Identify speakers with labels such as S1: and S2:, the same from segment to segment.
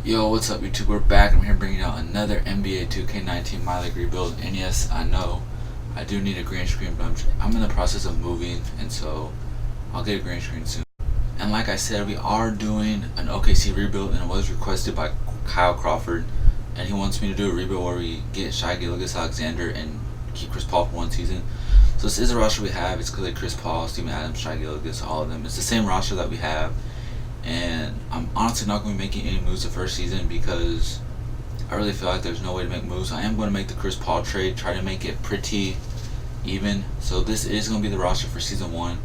S1: Yo, what's up YouTube? We're back. I'm here bringing out another NBA 2K19 My League Rebuild. And yes, I know I do need a green screen, but I'm in the process of moving, and so I'll get a green screen soon. And like I said, we are doing an OKC rebuild, and it was requested by Kyle Crawford, and he wants me to do a rebuild where we get Shai Gilgeous, Alexander, and keep Chris Paul for one season. So this is a roster we have. It's clearly Chris Paul, Steven Adams, Shai Gilgeous, all of them. It's the same roster that we have. And I'm honestly not going to be making any moves the first season because I really feel like there's no way to make moves. I am going to make the Chris Paul trade, try to make it pretty even. So this is going to be the roster for season 1.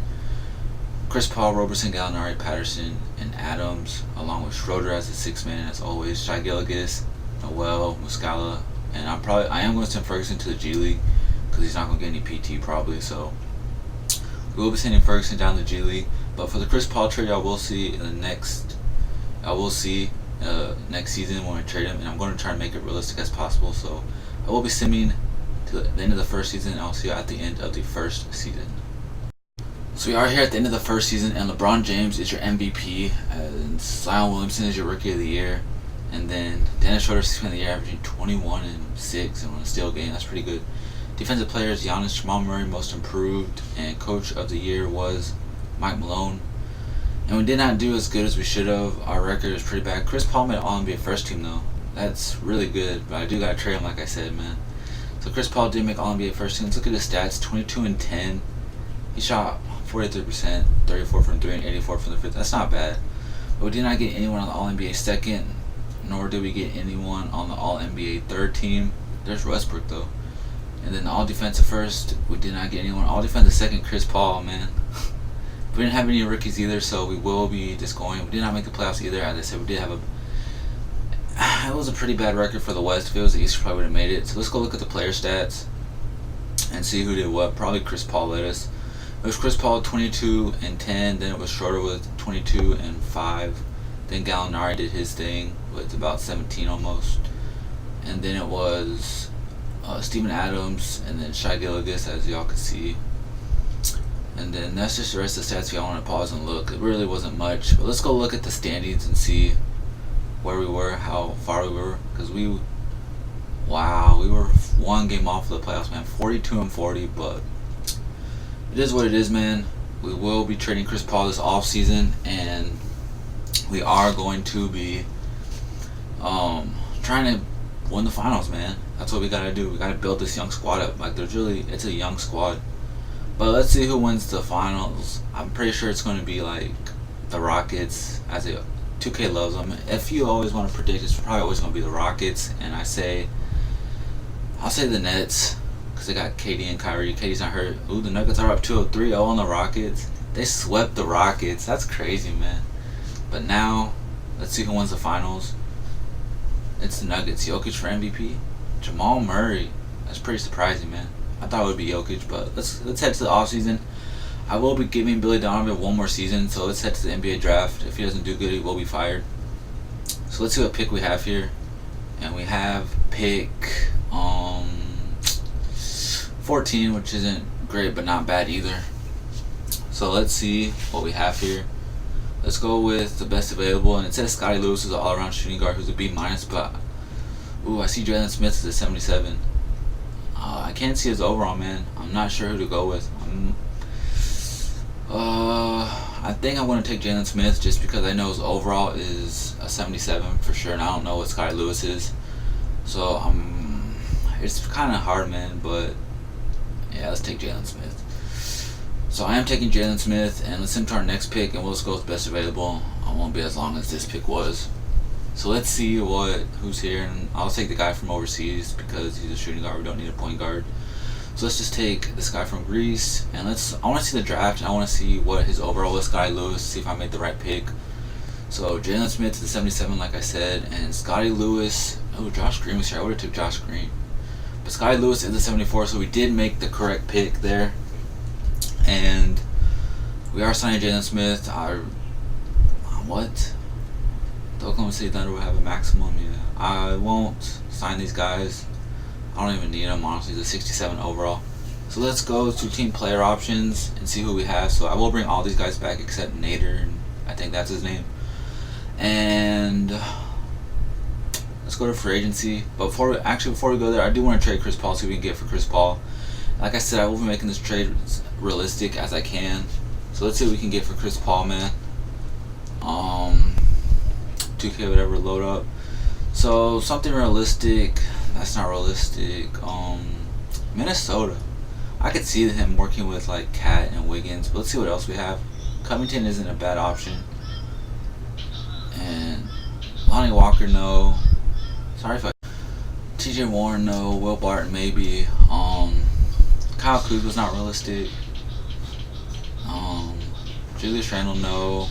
S1: Chris Paul, Roberson, Gallinari, Patterson, and Adams, along with Schroeder as the sixth man as always. Shai Gilgeous, Noel, Muscala, and I am going to send Ferguson to the G League because he's not going to get any PT probably. So we will be sending Ferguson down to the G League. But for the Chris Paul trade, I will see next season when we trade him, and I'm going to try to make it realistic as possible. So I will be simming to the end of the first season, and I'll see you at the end of the first season. So we are here at the end of the first season, and LeBron James is your MVP, and Zion Williamson is your Rookie of the Year, and then Dennis Schroeder, 6th Man of the Year, averaging 21 and 6 and on a steal game. That's pretty good. Defensive players: Giannis, Jamal Murray, Most Improved, and Coach of the Year was Mike Malone. And we did not do as good as we should have. Our record is pretty bad. Chris Paul made All-NBA first team though. That's really good, but I do gotta trade him like I said, man. So Chris Paul did make All-NBA first team. Let's look at his stats: 22 and 10. He shot 43%, 34 from 3, and 84 from the fifth. That's not bad. But we did not get anyone on the All-NBA second, nor did we get anyone on the All-NBA third team. There's Westbrook though. And then the All-Defensive first, we did not get anyone. All-Defensive second, Chris Paul, man. We didn't have any rookies either, so we will be just going. We did not make the playoffs either. As I said, we did have it was a pretty bad record for the West. If it was the East, we probably would have made it. So let's go look at the player stats and see who did what. Probably Chris Paul led us. It was Chris Paul 22 and 10. Then it was Schroeder with 22 and 5. Then Gallinari did his thing with about 17 almost. And then it was Steven Adams and then Shai Gilgeous, as y'all can see. And then that's just the rest of the stats if y'all want to pause and look. It really wasn't much. But let's go look at the standings and see where we were, how far we were. Because we were one game off of the playoffs, man. 42 and 40, but it is what it is, man. We will be trading Chris Paul this off season, and we are going to be trying to win the finals, man. That's what we gotta do. We gotta build this young squad up. Like it's a young squad. But let's see who wins the finals. I'm pretty sure it's going to be like the Rockets, as 2K loves them. If you always want to predict, it's probably always going to be the Rockets. And I'll say the Nets because they got KD and Kyrie. KD's not hurt. Ooh, the Nuggets are up 2-3-0 on the Rockets. They swept the Rockets. That's crazy, man. But now, let's see who wins the finals. It's the Nuggets. Jokic for MVP. Jamal Murray. That's pretty surprising, man. I thought it would be Jokic, but let's head to the offseason. I will be giving Billy Donovan one more season, so let's head to the NBA draft. If he doesn't do good, he will be fired. So let's see what pick we have here. And we have pick 14, which isn't great, but not bad either. So let's see what we have here. Let's go with the best available, and it says Scotty Lewis is an all-around shooting guard who's a B-, but ooh, I see Jalen Smith is a 77. I can't see his overall, man. I'm not sure who to go with. I think I'm going to take Jalen Smith just because I know his overall is a 77 for sure, and I don't know what Scotty Lewis is. So it's kind of hard, man, but yeah, let's take Jalen Smith. So I am taking Jalen Smith, and let's send to our next pick, and we'll just go with best available. I won't be as long as this pick was. So let's see who's here, and I'll take the guy from overseas because he's a shooting guard. We don't need a point guard. So let's just take this guy from Greece, and I want to see the draft, and I want to see what his overall was. Scotty Lewis, see if I made the right pick. So Jalen Smith to the 77, like I said, and Scotty Lewis. Oh, Josh Green was here. I would have took Josh Green, but Scotty Lewis is the 74, so we did make the correct pick there. And we are signing Jalen Smith. What? The Oklahoma City Thunder will have a maximum. Yeah, I won't sign these guys. I don't even need them, honestly. The 67 overall. So let's go to team player options and see who we have. So I will bring all these guys back except Nader. I think that's his name. And Let's go to free agency. But before we go there, I do want to trade Chris Paul, see what we can get for Chris Paul. Like I said, I will be making this trade as realistic as I can. So let's see what we can get for Chris Paul, man. 2K, whatever, load up. So something realistic. That's not realistic. Minnesota. I could see him working with like Cat and Wiggins. But let's see what else we have. Covington isn't a bad option. And Lonnie Walker, no. Sorry if I. TJ Warren, no. Will Barton, maybe. Kyle Kuzma's not realistic. Julius Randle, no.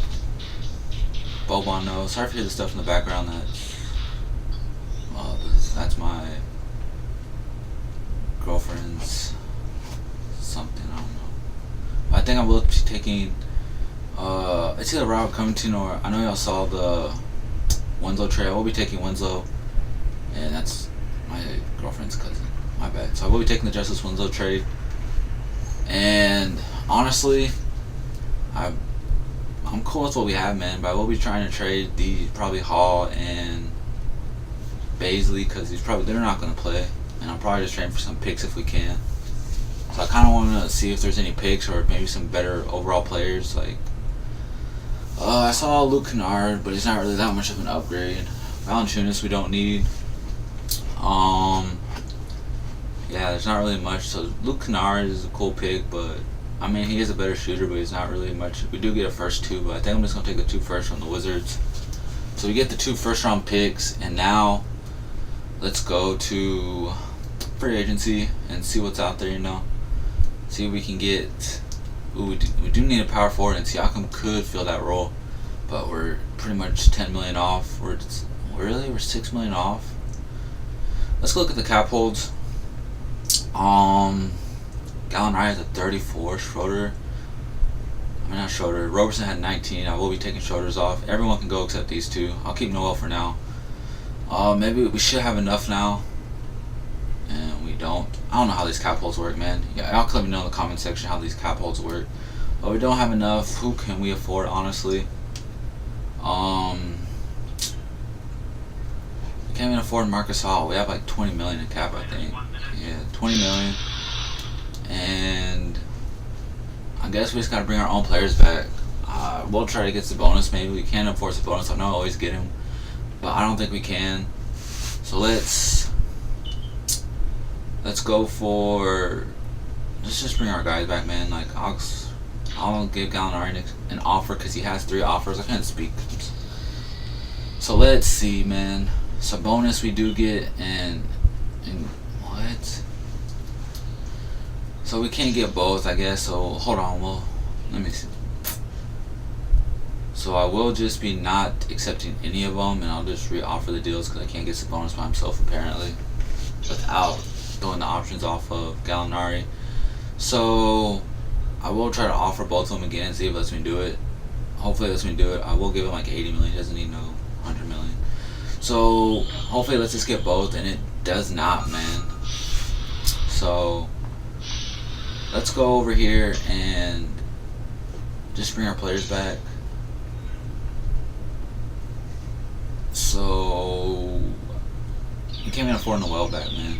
S1: Boban, no. Sorry if you hear the stuff in the background. That's my girlfriend's something. I don't know. But I think I will be taking. It's either Robert Covington or I know y'all saw the Winslow trade. I will be taking Winslow, and that's my girlfriend's cousin. My bad. So I will be taking the Justice Winslow trade. And honestly, I'm cool with what we have, man. But I will be trying to trade probably Hall and Baisley because they're not gonna play, and I'm probably just trading for some picks if we can. So I kind of want to see if there's any picks or maybe some better overall players. Like I saw Luke Kennard, but he's not really that much of an upgrade. Valanciunas we don't need. Yeah, there's not really much. So Luke Kennard is a cool pick, but I mean he is a better shooter, but he's not really much. We do get a first 2, but I think I'm just gonna take the 2 first from the Wizards. So we get the 2 first-round picks, and now let's go to free agency and see what's out there. See if we can get. We do need a power forward, and Siakam could fill that role, but we're pretty much 10 million off. We're 6 million off. Let's go look at the cap holds. Gallinari has a 34. Roberson had 19. I will be taking Schroeder's off. Everyone can go except these 2. I'll keep Noel for now. Maybe we should have enough now, and we don't. I don't know how these cap holds work, man. Yeah, y'all let me know in the comment section how these cap holds work. But we don't have enough. Who can we afford, honestly? We can't even afford Marcus Hall. We have like 20 million in cap, I think. Yeah, 20 million. And I guess we just gotta bring our own players back. We'll try to get the bonus. Maybe we can afford the bonus. I know I always get him, but I don't think we can. So let's go for. Let's just bring our guys back, man. Like I'll give Gallinari an offer because he has 3 offers. I can't speak. So let's see, man. So bonus we do get and what? So we can't get both, I guess. So hold on. Well, let me see. So I will just be not accepting any of them, and I'll just re-offer the deals because I can't get the bonus by himself apparently, without throwing the options off of Gallinari. So I will try to offer both of them again and see if it lets me do it. Hopefully it lets me do it. I will give him like 80 million. He doesn't need no 100 million. So hopefully let's just get both, and it does not, man. So let's go over here and just bring our players back. So we can't even afford Noel back, man.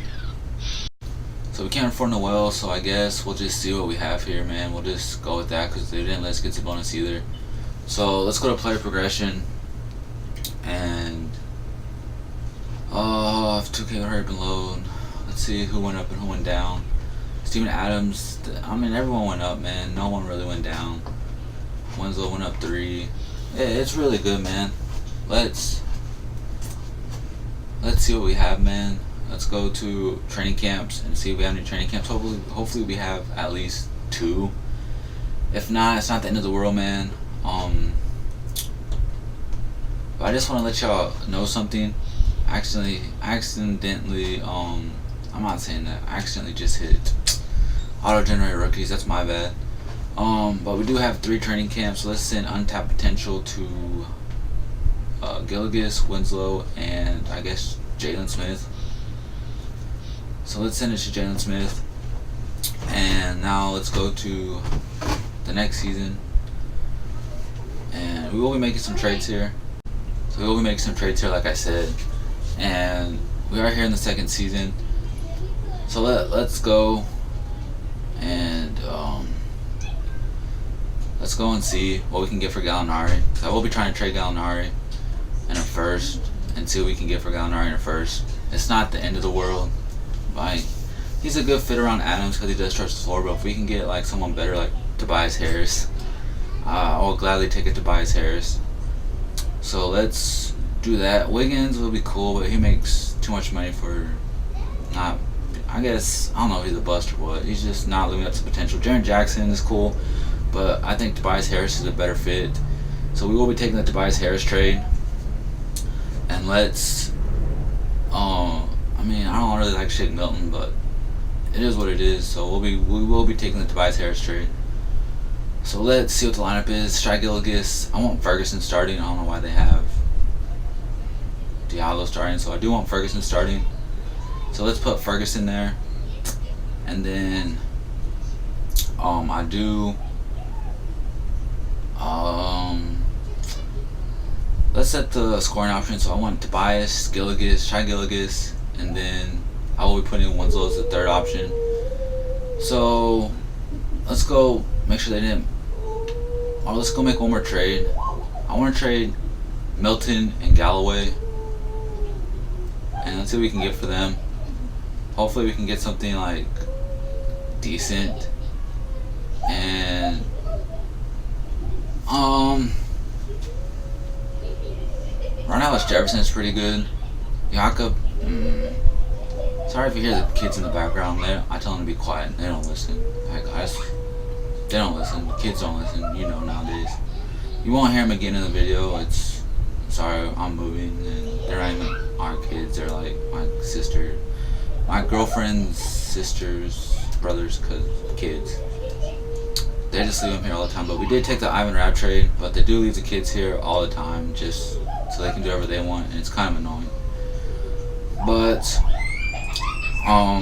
S1: So we can't afford Noel, so I guess we'll just see what we have here, man. We'll just go with that because they didn't let us get the bonus either. So let's go to player progression. And 2K already been low. Let's see who went up and who went down. Steven Adams, I mean everyone went up, man. No one really went down. Winslow went up 3. Yeah, it's really good, man. Let's see what we have, man. Let's go to training camps and see if we have any training camps. Hopefully we have at least 2. If not, it's not the end of the world, man. But I just want to let y'all know something. Accidentally, I'm not saying that. I accidentally just hit auto-generate rookies. That's my bad. But we do have 3 training camps. So let's send untapped potential to Gilgeous, Winslow, and I guess Jalen Smith. So let's send it to Jalen Smith. And now let's go to the next season. And we will be making some trades here. So we will be making some trades here, like I said. and we are here in the second season. So let's go and let's go and see what we can get for Gallinari. I will be trying to trade Gallinari in a first and see what we can get for Gallinari in a first. It's not the end of the world. Like, he's a good fit around Adams because he does stretch the floor, but if we can get like someone better like Tobias Harris, I will gladly take a Tobias Harris. So let's do that. Wiggins will be cool, but he makes too much money for not. I guess, I don't know if he's a bust or what. He's just not living up to potential. Jaren Jackson is cool, but I think Tobias Harris is a better fit. So we will be taking the Tobias Harris trade. And let's, I don't really like Shake Milton, but it is what it is. So we will be taking the Tobias Harris trade. So let's see what the lineup is. Shai Gilgeous. I want Ferguson starting. I don't know why they have Diallo starting. So I do want Ferguson starting. So let's put Ferguson there, and then I do let's set the scoring option. So I want Tobias, Gilgeous, Shai Gilgeous, and then I will be putting Winslow as the third option. So let's go make sure they didn't. Or let's go make one more trade. I want to trade Milton and Galloway, and let's see what we can get for them. Hopefully we can get something like decent. And Ronaldo Jefferson is pretty good. Jakob, sorry if you hear the kids in the background. I tell them to be quiet. They don't listen. They don't listen. Kids don't listen. You know nowadays. You won't hear them again in the video. It's sorry, I'm moving, and they're not even our kids. They're like my sister. My girlfriend's sister's brothers, kids. They just leave them here all the time. But we did take the Ivan Rapp trade, but they do leave the kids here all the time just so they can do whatever they want, and it's kind of annoying. But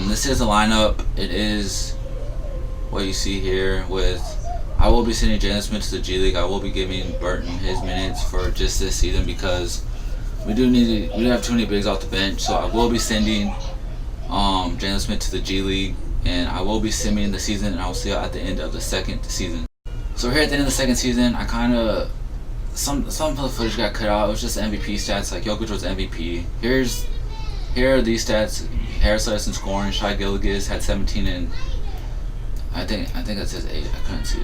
S1: this is the lineup. It is what you see here. I will be sending Jalen Smith to the G League. I will be giving Burton his minutes for just this season because we do have too many bigs off the bench. So I will be sending Jalen Smith to the G League, and I will be simming the season, and I will see you at the end of the second season. So here at the end of the second season, I kind of some of the footage got cut out. It was just MVP stats, like Jokic was MVP. Here are these stats. Harris led us in scoring. Shai Gilgeous had 17 and I think that says 8. I couldn't see.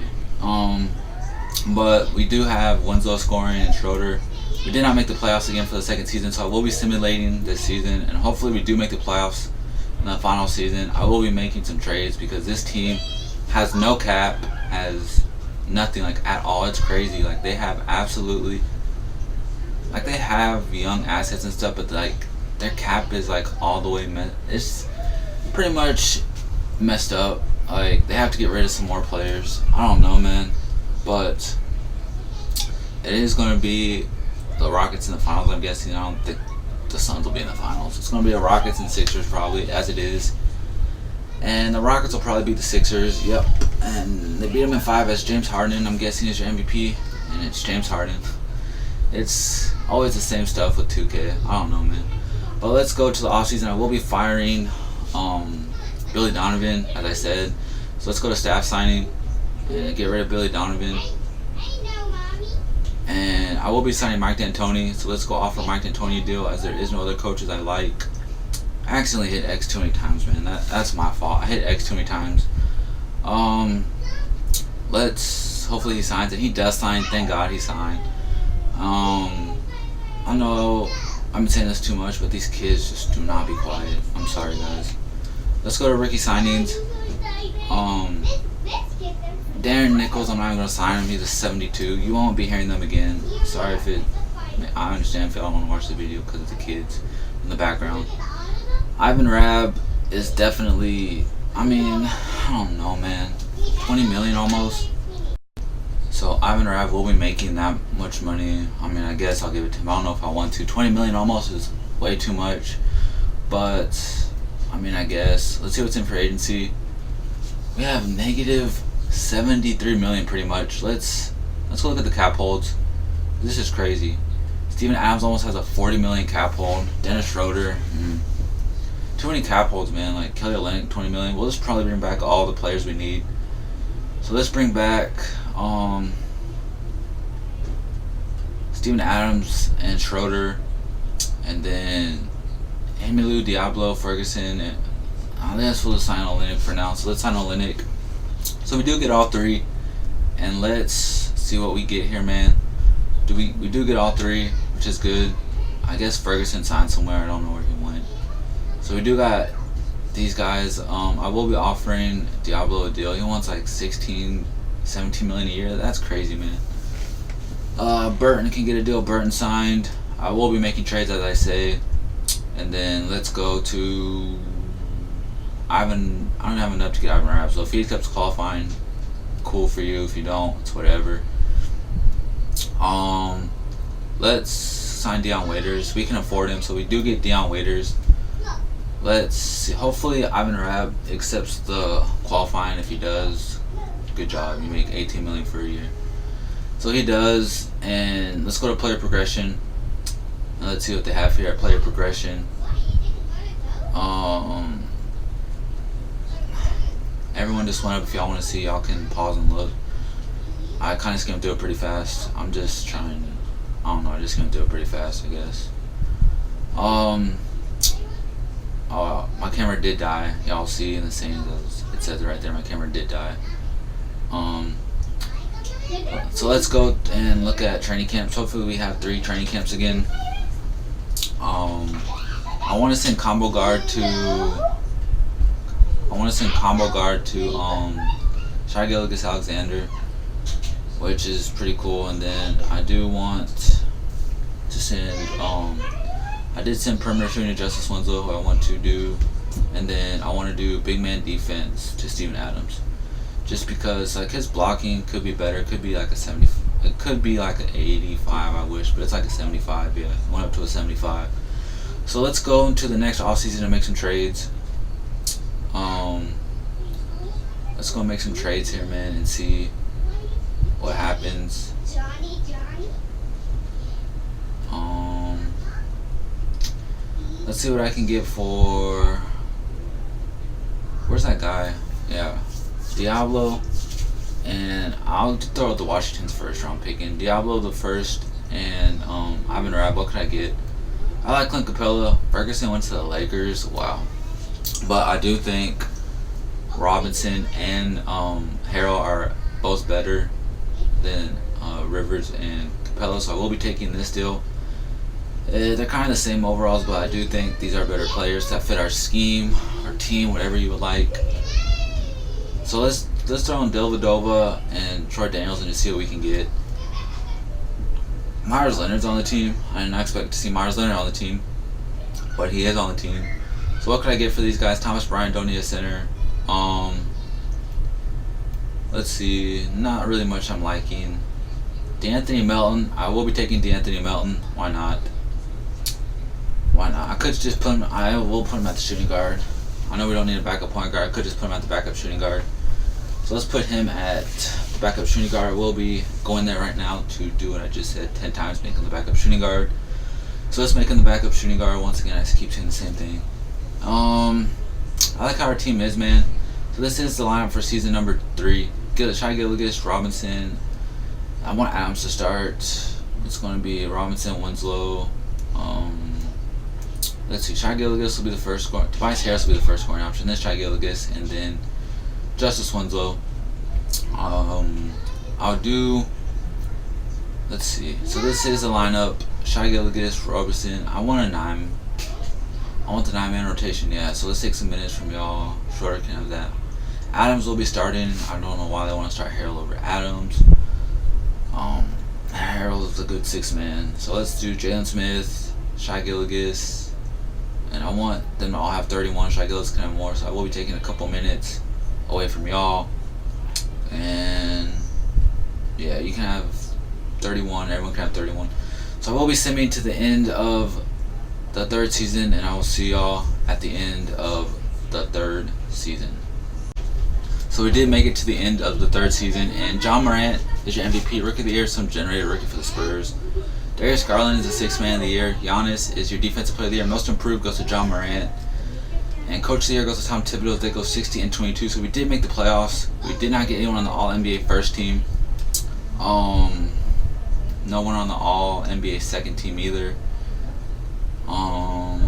S1: But we do have Winslow scoring and Schroeder. We did not make the playoffs again for the second season, so I will be simulating this season, and hopefully we do make the playoffs in the final season. I will be making some trades because this team has no cap, has nothing like at all. It's crazy. Like they have absolutely, like they have young assets and stuff, but like their cap is like all the way it's pretty much messed up. Like they have to get rid of some more players. I don't know, man, but it is going to be the Rockets in the finals. I'm guessing. I don't think the Suns will be in the finals. It's going to be the Rockets and Sixers probably, as it is. And the Rockets will probably beat the Sixers. Yep. And they beat them in 5 as James Harden, I'm guessing, is your MVP. And it's James Harden. It's always the same stuff with 2K. I don't know, man. But let's go to the offseason. I will be firing Billy Donovan, as I said. So let's go to staff signing and get rid of Billy Donovan. And I will be signing Mike D'Antoni. So let's go offer Mike D'Antoni a deal, as there is no other coaches I like. I accidentally hit X too many times, man. That's my fault. I hit X too many times. Let's hopefully he signs, and he does sign. Thank God he signed. I know I'm saying this too much, but these kids just do not be quiet. I'm sorry, guys. Let's go to rookie signings. Darren Nichols, I'm not even gonna sign him. He's a 72. You won't be hearing them again. Sorry if I understand if y'all don't want to watch the video because of the kids in the background. Ivan Rabb is definitely, I don't know, man, 20 million almost. So Ivan Rabb will be making that much money. I guess I'll give it to him. I don't know if I want to. 20 million almost is way too much, but I guess let's see what's in for agency. We have negative 73 million pretty much. Let's go look at the cap holds. This is crazy. Steven Adams almost has a 40 million cap hold. Dennis Schroeder, too many cap holds, man. Like Kelly Olynyk, 20 million. We'll just probably bring back all the players we need. So let's bring back Steven Adams and Schroeder, and then Emilio Diablo, Ferguson, and I think that's we'll sign Olynyk for now. So let's sign Olynyk. So we do get all three, and let's see what we get here, man. We do get all three, which is good. I guess Ferguson signed somewhere. I don't know where he went. So we do got these guys. I will be offering Diablo a deal. He wants like 16, 17 million a year. That's crazy, man. Burton can get a deal. Burton signed. I will be making trades, as I say. And then let's go to Ivan. I don't have enough to get Ivan Rapp. So if he accepts qualifying, cool for you. If you don't, it's whatever. Let's sign Dion Waiters. We can afford him, so we do get Dion Waiters. Let's see. Hopefully Ivan Rapp accepts the qualifying. If he does, good job. You make 18 million for a year. So he does, and let's go to player progression. And let's see what they have here at player progression. Everyone just went up. If y'all want to see, y'all can pause and look. I kind of skimmed through it pretty fast. I'm just trying to, I don't know, I just skimmed through it pretty fast, I guess. My camera did die. Y'all see in the scenes, it says it right there, my camera did die. So let's go and look at training camps. Hopefully we have 3 training camps again. I want to send combo guard to Shai Gilgeous Alexander, which is pretty cool. And then I do want to send I did send perimeter shooting to Justice Winslow, who I want to do, and then I want to do big man defense to Steven Adams, just because like his blocking could be better. It could be like a 70. It could be like an 85. I wish, but it's like a 75. Yeah, it went up to a 75. So let's go into the next offseason and make some trades. Let's go make some trades here, man, and see what happens. Let's see what I can get for. Where's that guy? Yeah, Diablo, and I'll throw out the Washington's first round pick in. Diablo the first, and Ivan Rapp. What could I get? I like Clint Capella. Ferguson went to the Lakers. Wow. But I do think Robinson and Harrell are both better than Rivers and Capella, so I will be taking this deal. They're kind of the same overalls, but I do think these are better players that fit our scheme, our team, whatever you would like. So let's throw in Dellavedova and Troy Daniels and just see what we can get. Myers Leonard's on the team. I did not expect to see Myers Leonard on the team, but he is on the team. So what could I get for these guys? Thomas Bryant, don't need a center. Let's see. Not really much I'm liking. DeAnthony Melton. I will be taking DeAnthony Melton. Why not? Why not? I could just put him. I will put him at the shooting guard. I know we don't need a backup point guard. I could just put him at the backup shooting guard. So let's put him at the backup shooting guard. I will be going there right now to do what I just said 10 times, make him the backup shooting guard. So let's make him the backup shooting guard. Once again, I just keep saying the same thing. I like how our team is, man. So this is the lineup for season number 3. Shai Gilgeous, Robinson. I want Adams to start. It's going to be Robinson, Winslow. Let's see. Shai Gilgeous will be the first scoring. Tobias Harris will be the first scoring option. Then Shai Gilgeous, and then Justice Winslow. I'll do. Let's see. So this is the lineup. Shai Gilgeous, Robinson. I want a 9. I want the 9-man rotation. Yeah. So let's take some minutes from y'all. Shorter can have that. Adams will be starting. I don't know why they want to start Harrell over Adams. Harrell's a good 6-man. So let's do Jalen Smith, Shai Gilgeous, and I want them to all have 31. Shai Gilgeous can have more, so I will be taking a couple minutes away from y'all. And yeah, you can have 31. Everyone can have 31. So I will be simming to the end of the 3rd season, and I will see y'all at the end of the 3rd season. So we did make it to the end of the 3rd season, and John Morant is your MVP, Rookie of the Year, some generated rookie for the Spurs. Darius Garland is the sixth man of the year. Giannis is your defensive player of the year. Most improved goes to John Morant. And coach of the year goes to Tom Thibodeau. They go 60 and 22. So we did make the playoffs. We did not get anyone on the All NBA first team. No one on the All NBA second team either. No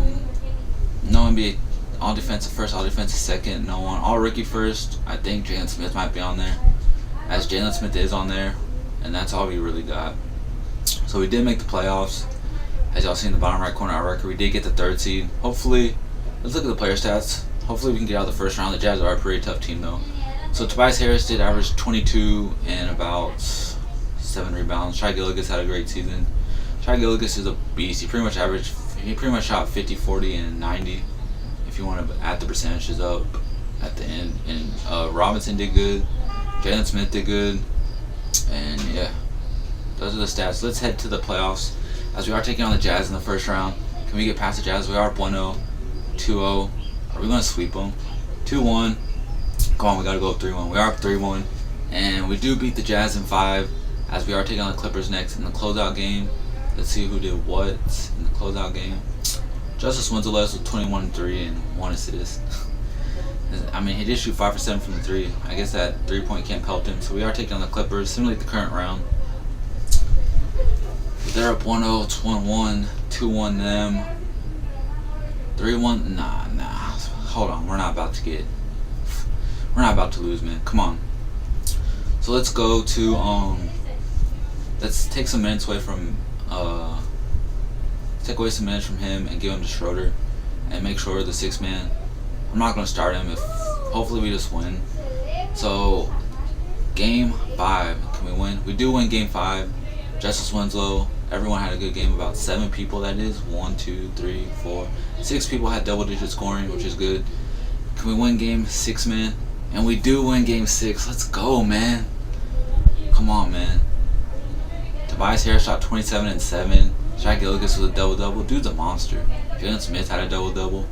S1: NBA All Defensive first, All Defensive second. No one All Rookie first. I think Jalen Smith might be on there, as Jalen Smith is on there, and that's all we really got. So we did make the playoffs. As y'all see in the bottom right corner of our record, we did get the third seed. Hopefully, let's look at the player stats. Hopefully we can get out of the first round. The Jazz are a pretty tough team though. So Tobias Harris did average 22 and about 7 rebounds. Shai Gilgeous had a great season. Shai Gilgeous is a beast. He pretty much shot 50, 40, and 90 if you want to add the percentages up at the end. And Robinson did good. Jalen Smith did good. And yeah, those are the stats. Let's head to the playoffs as we are taking on the Jazz in the first round. Can we get past the Jazz? We are up 1-0, 2-0. Are we going to sweep them? 2-1. Come on, we got to go up 3-1. We are up 3-1. And we do beat the Jazz in 5 as we are taking on the Clippers next in the closeout game. Let's see who did what in the closeout game. Justice Winslow led us with 21-3 and 1 assist. I mean, he did shoot 5 for 7 from the 3. I guess that 3-point camp helped him. So we are taking on the Clippers, simulate the current round. They're up 1-0, it's 1-1, 2-1 them. 3-1, nah. Hold on, we're not about to lose, man. Come on. So let's go to let's take some minutes away from take away some minutes from him and give him to Schroeder and make sure the 6th man. I'm not gonna start him if hopefully we just win. So game 5, can we win? We do win game 5. Justice Winslow, everyone had a good game. About 7 people, that is 1, 2, 3, 4, 6 people had double-digit scoring, which is good. Can we win game 6, man? And we do win game 6. Let's go, man. Come on, man. Tobias Harris shot 27 and 7. Shai Gilgeous was a double-double. Dude's a monster. Jalen Smith had a double-double.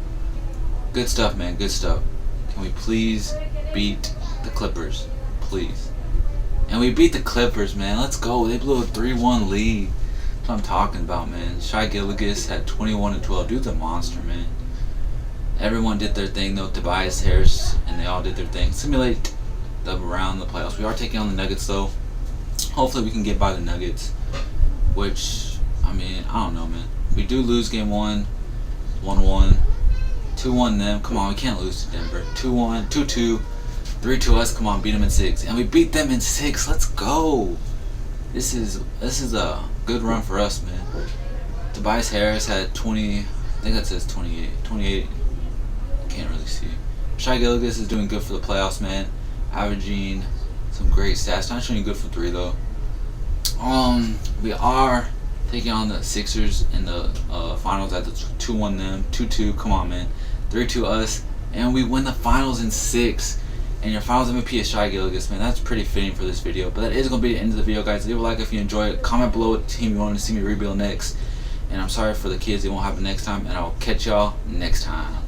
S1: Good stuff, man. Good stuff. Can we please beat the Clippers? Please. And we beat the Clippers, man. Let's go. They blew a 3-1 lead. That's what I'm talking about, man. Shai Gilgeous had 21 and 12. Dude's a monster, man. Everyone did their thing, though. Tobias Harris, and they all did their thing. Simulate the round, the playoffs. We are taking on the Nuggets, though. Hopefully we can get by the Nuggets, which, I mean, I don't know, man. We do lose game 1, 1-1, 2-1 them. Come on, we can't lose to Denver. 2-1, 2-2, 3-2 us. Come on, beat them in 6, and we beat them in 6. Let's go. This is a good run for us, man. Tobias Harris had 20. I think that says 28. 28. Can't really see. Shai Gilgeous is doing good for the playoffs, man. Averaging some great stats. Not showing good for 3 though. We are taking on the Sixers in the finals at the 2-1 them, 2-2. Come on, man. 3-2 us, and we win the finals in 6. And your finals MVP is Shai Gilgeous, man. That's pretty fitting for this video. But that is gonna be the end of the video, guys. Leave a like if you enjoyed it. Comment below what team you want to see me rebuild next. And I'm sorry for the kids. It won't happen next time. And I'll catch y'all next time.